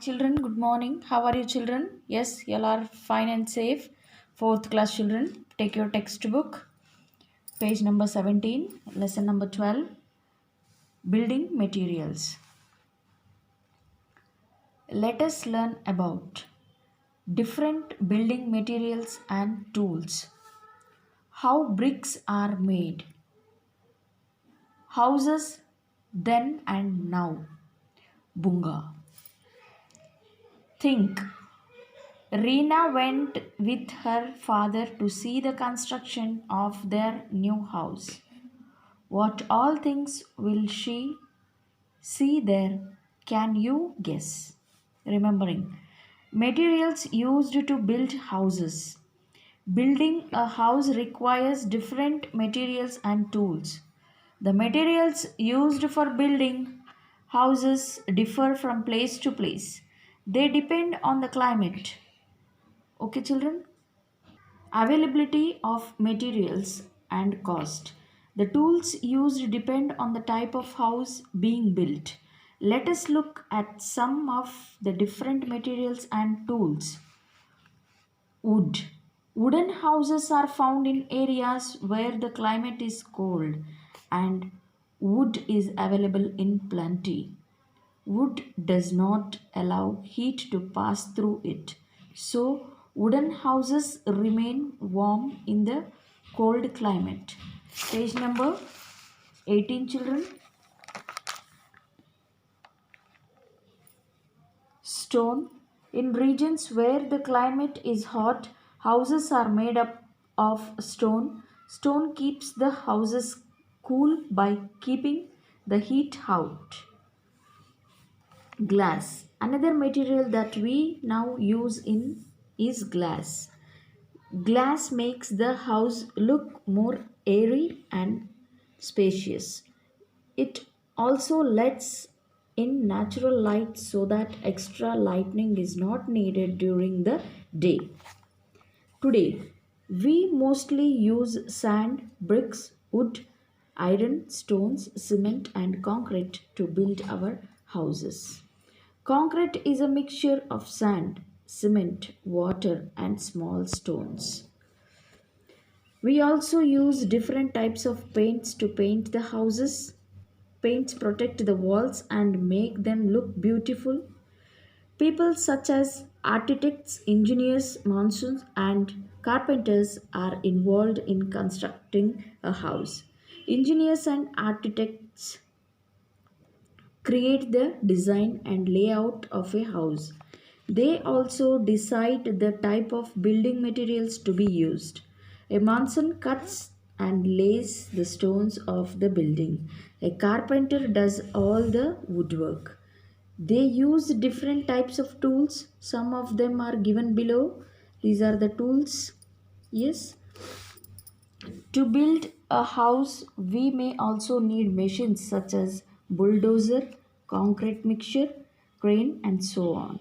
Children, good morning. How are you, children? Yes, you all are fine and safe. Fourth class children, take your textbook, page number 17, lesson number 12, building materials. Let us learn about different building materials and tools, how bricks are made, houses then and now. Bunga. Think. Reena went with her father to see the construction of their new house. What all things will she see there? Can you guess? Remembering materials used to build houses. Building a house requires different materials and tools. The materials used for building houses differ from place to place. They depend on the climate. Okay, children? Availability of materials and cost. The tools used depend on the type of house being built. Let us look at some of the different materials and tools. Wood. Wooden houses are found in areas where the climate is cold and wood is available in plenty. Wood does not allow heat to pass through it, so wooden houses remain warm in the cold climate. Page number 18, children. Stone. In regions where the climate is hot, houses are made up of stone. Stone keeps the houses cool by keeping the heat out. Glass. Another material that we now use in is glass. Glass makes the house look more airy and spacious. It also lets in natural light so that extra lighting is not needed during the day. Today, we mostly use sand, bricks, wood, iron, stones, cement, and concrete to build our houses. Concrete is a mixture of sand, cement, water, and small stones. We also use different types of paints to paint the houses. Paints protect the walls and make them look beautiful. People such as architects, engineers, monsoons, and carpenters are involved in constructing a house. Engineers and architects create the design and layout of a house. They also decide the type of building materials to be used. A mason cuts and lays the stones of the building. A carpenter does all the woodwork. They use different types of tools. Some of them are given below. These are the tools. Yes. To build a house, we may also need machines such as bulldozer, concrete mixture, crane, and so on.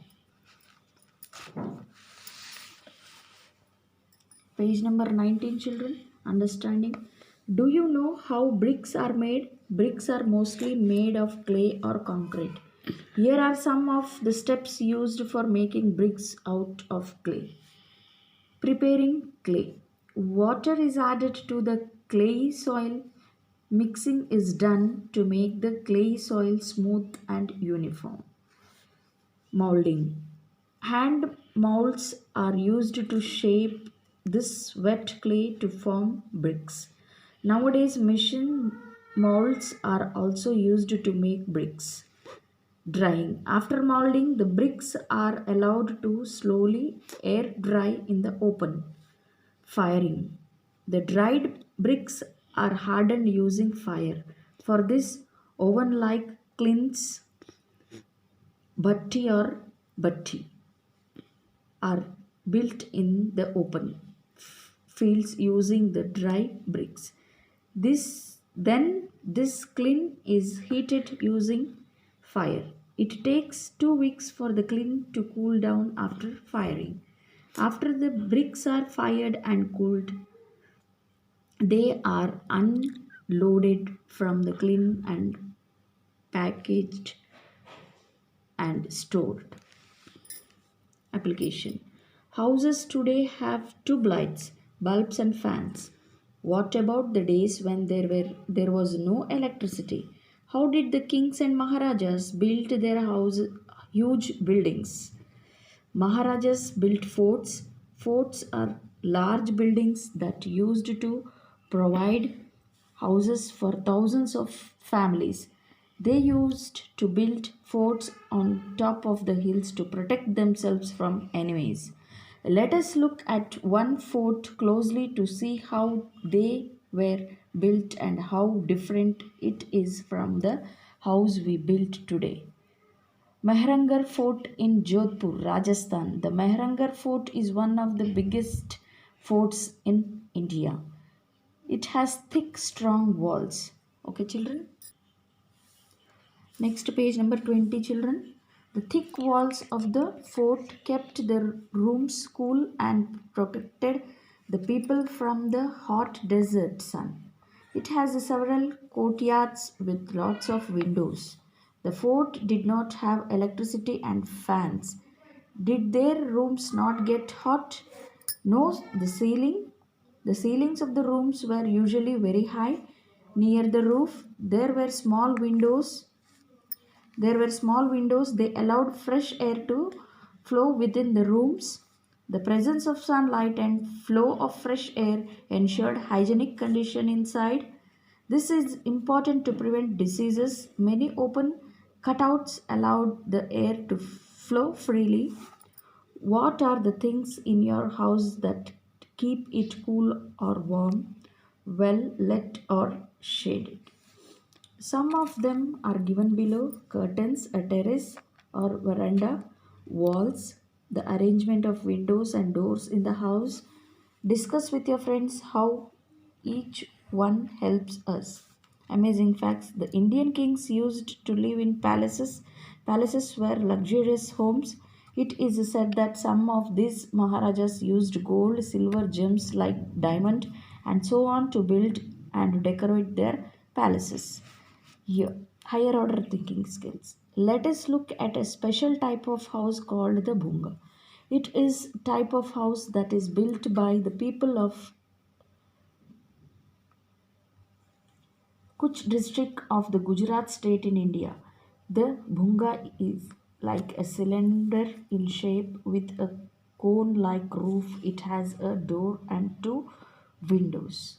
Page number 19, children. Understanding. Do you know how bricks are made? Bricks are mostly made of clay or concrete. Here are some of the steps used for making bricks out of clay. Preparing clay. Water is added to the clay soil. Mixing is done to make the clay soil smooth and uniform. Molding. Hand molds are used to shape this wet clay to form bricks. Nowadays, machine molds are also used to make bricks. Drying. After molding, the bricks are allowed to slowly air dry in the open. Firing. The dried bricks are hardened using fire. For this, oven like kilns, batti are built in the open fields using the dry bricks. This kiln is heated using fire. It takes 2 weeks for the kiln to cool down after firing. After the bricks are fired and cooled, they are unloaded from the kiln and packaged and stored. Application. Houses today have tube lights, bulbs and fans. What about the days when there was no electricity? How did the kings and maharajas build their huge buildings? Maharajas built forts. Forts are large buildings that used to provide houses for thousands of families. They used to build forts on top of the hills to protect themselves from enemies. Let us look at one fort closely to see how they were built and how different it is from the house we build today. Maharangar Fort in Jodhpur, Rajasthan. The Maharangar Fort is one of the biggest forts in India. It has thick, strong walls. Okay, children? Next page number 20, children. The thick walls of the fort kept the rooms cool and protected the people from the hot desert sun. It has several courtyards with lots of windows. The fort did not have electricity and fans. Did their rooms not get hot? No, the ceilings of the rooms were usually very high. Near the roof, there were small windows. They allowed fresh air to flow within the rooms. The presence of sunlight and flow of fresh air ensured hygienic condition inside. This is important to prevent diseases. Many open cutouts allowed the air to flow freely. What are the things in your house that keep it cool or warm, well lit or shaded? Some of them are given below: curtains, a terrace or veranda, walls, the arrangement of windows and doors in the house. Discuss with your friends how each one helps us. Amazing facts: the Indian kings used to live in palaces. Palaces were luxurious homes. It is said that some of these Maharajas used gold, silver, gems like diamond, and so on to build and decorate their palaces. Here, higher order thinking skills. Let us look at a special type of house called the Bhunga. It is type of house that is built by the people of Kutch district of the Gujarat state in India. The Bhunga is like a cylinder in shape with a cone like roof. It has a door and two windows.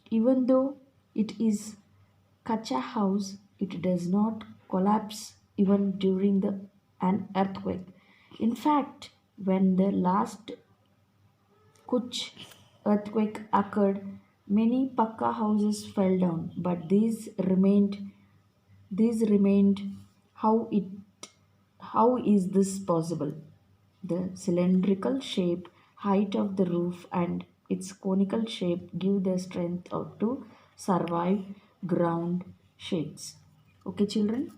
Even though it is Kacha house, it does not collapse even during an earthquake. In fact, when the last Kutch earthquake occurred, many Pakka houses fell down, but these remained. How is this possible? The cylindrical shape, height of the roof, and its conical shape give the strength to survive ground shakes. Okay, children?